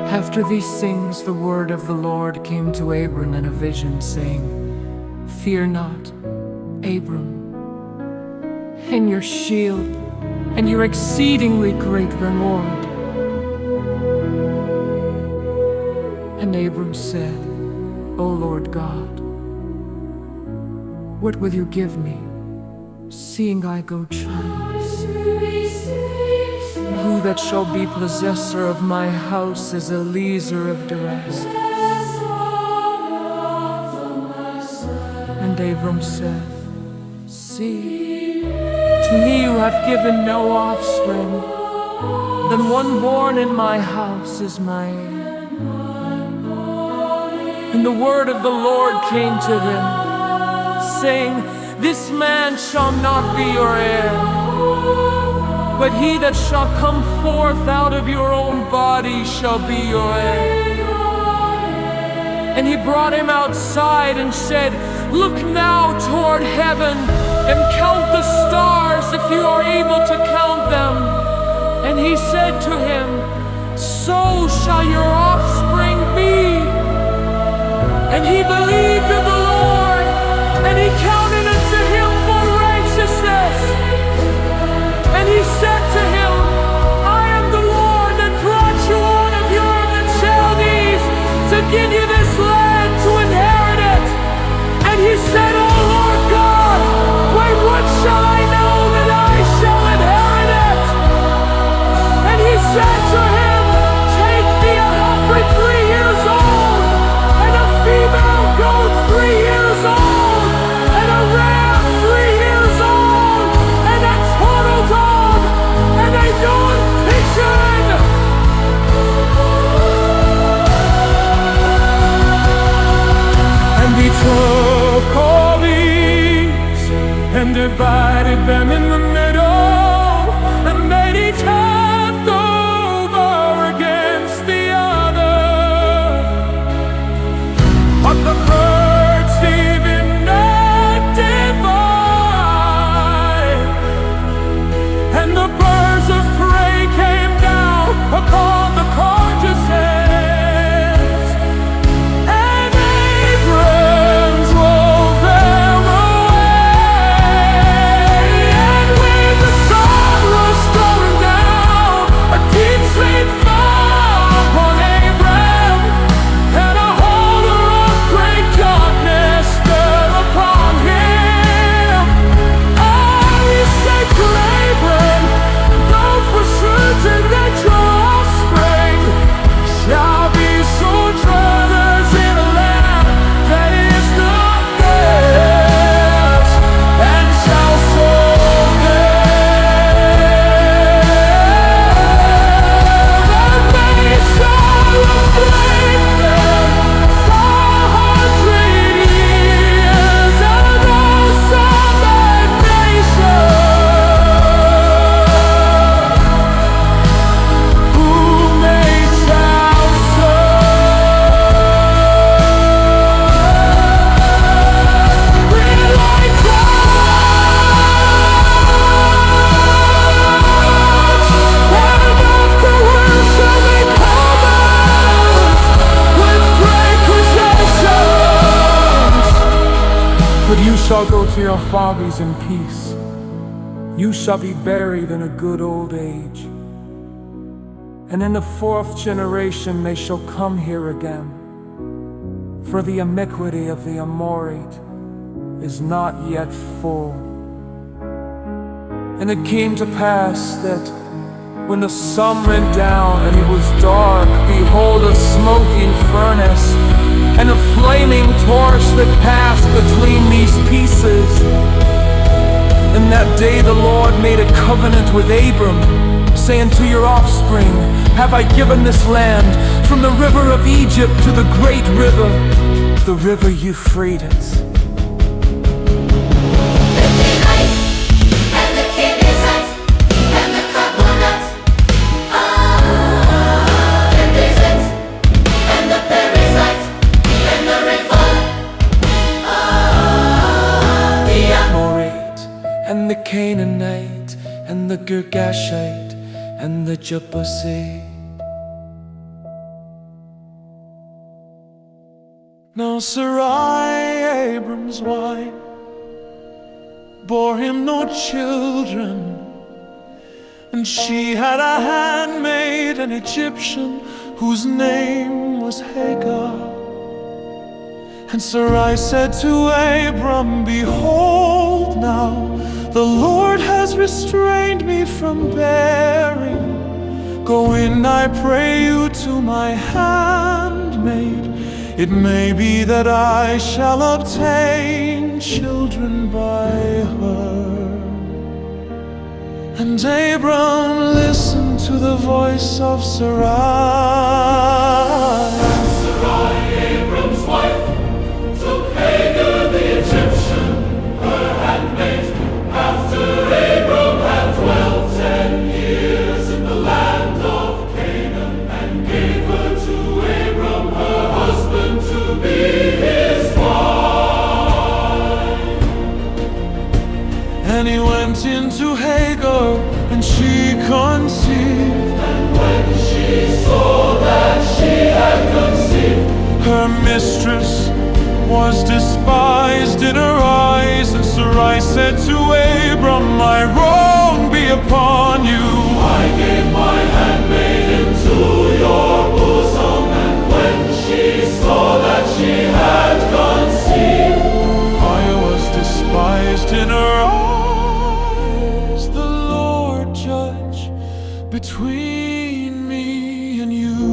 After these things, the word of the Lord came to Abram in a vision, saying, "Fear not, Abram, and your shield, and your exceedingly great reward." And Abram said, "O Lord God, what will you give me, seeing I go childless? Who that shall be possessor of my house is Eliezer of Damascus." And Abram said, "See, to me you have given no offspring, then one born in my house is my heir." And the word of the Lord came to him, saying, "This man shall not be your heir, but he that shall come forth out of your own body shall be your heir." And he brought him outside and said, "Look now toward heaven and count the stars, if you are able to count them." And he said to him, "So shall your offspring be." And he believed in the Lord, and he counted it to him for righteousness. And he said to him, "I am the Lord that brought you out of Ur of the Chaldees to give you this land to inherit it." And he said, "Oh Lord God, by what shall I know that I shall inherit it?" And he said to him, "Take thee a heifer 3 years old, and a female goat 3 years old, and a ram 3 years old, and a turtle dove, and a young pigeon." And he took all these and divided them in the middle, and made each half over against the other. But the birds he did not divide, and the birds of prey came down upon the carcasses. And Abram drove them away. And when the sun was going down, a deep sleep fell upon Abram, and a holder of great darkness fell upon him. And he said to Abram, "Know for certain that your offspring shall be sojourners in a land that is not theirs, and shall serve them, and they shall afflict them 400 years, and also that nation whom they shall serve with like touch, and afterwards shall they come out with great possessions. But you shall go to your fathers in peace. You shall be buried in a good old age. And in the 4th generation they shall come here again. For the iniquity of the Amorite is not yet full." And it came to pass that when the sun went down and it was dark, behold, a smoking furnace and a flaming torch that passed between these pieces. And that day the Lord made a covenant with Abram, saying, "To your offspring have I given this land, from the river of Egypt to the great river, the river Euphrates." And the Canaanite, and the Girgashite, and the Jebusite, Now Sarai, Abram's wife, bore him no children, and she had a handmaid, an Egyptian, whose name was Hagar. And Sarai said to Abram, "Behold, now the Lord has restrained me from bearing. Go in, I pray you, to my handmaid. It may be that I shall obtain children by her." And Abram listened to the voice of Sarai. Sarai, Abram's wife, took Hagar the Egyptian, her handmaid, after Abram had dwelt 10 years in the land of Canaan, and gave her to Abram, her husband, to be his wife. And he went into Hagar, and she conceived. And when she saw that she had conceived, her mistress was despised in her eyes. And Sarai said to Abram, "My wrong be upon you. I gave my handmaid into your bosom." And when she saw that she had conceived, I was despised in her eyes. The Lord judge between me and you.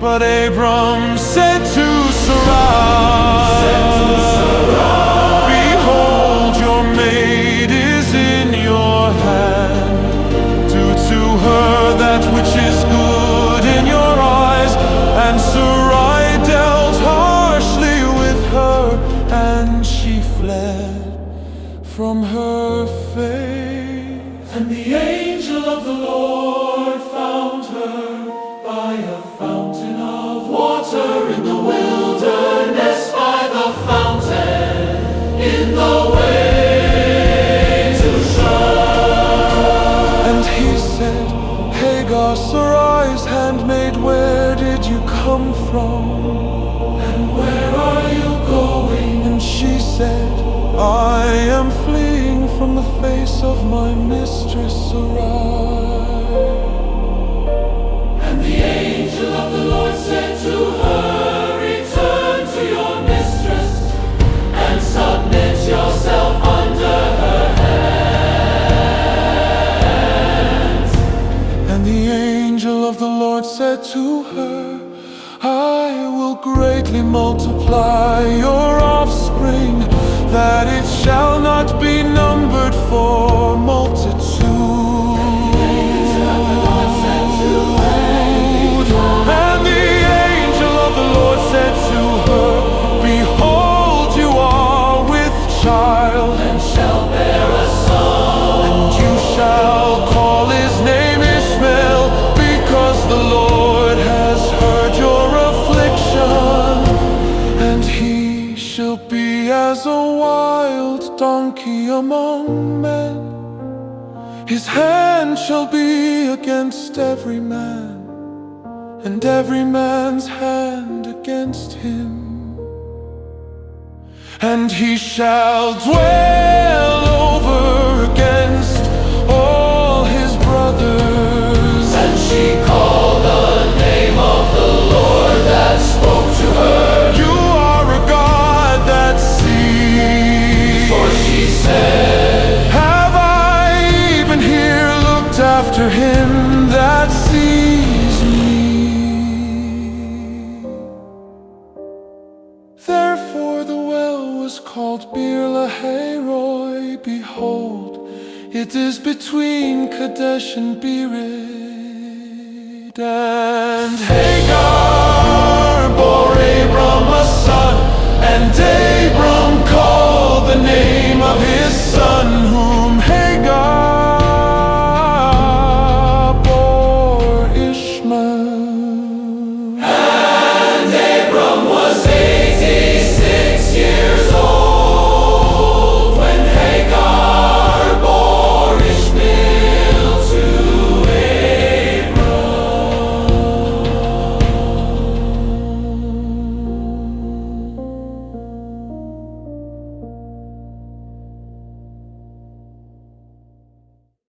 But Abram said to Sarai, "Behold, your maid is in your hand. Do to her that which is good in your eyes." And Sarai dealt harshly with her, and she fled from her face. and the angel of the Lord found her by a fountain of water in the wilderness, by the fountain in the way to Shur. And he said, "Hagar, Sarai's handmaid, where did you come from? And where are you going? And she said, "I am fleeing from the face of my mistress Sarai." And the angel of the Lord said to her, "Return to your mistress, and submit yourself under her hands." And the angel of the Lord said to her, "I will greatly multiply your offspring, that it shall not be numbered for multitude." And the angel of the Lord said to her, "Behold, you are with child, And shall bear a son, and you shall call his name Ishmael, because the Lord has heard your affliction. And he shall be as a wild donkey among men. His hand shall be against every man, and every man's hand against him. And he shall dwell over against all his brothers." and she called the name of the Lord that spoke to her. "You are a God that sees." For she said, "Have I even here looked after him that sees me?" Therefore the well was called Bir-lahai-roi. Behold, it is between Kadesh and Bered. And Hagar bore Abram a son, and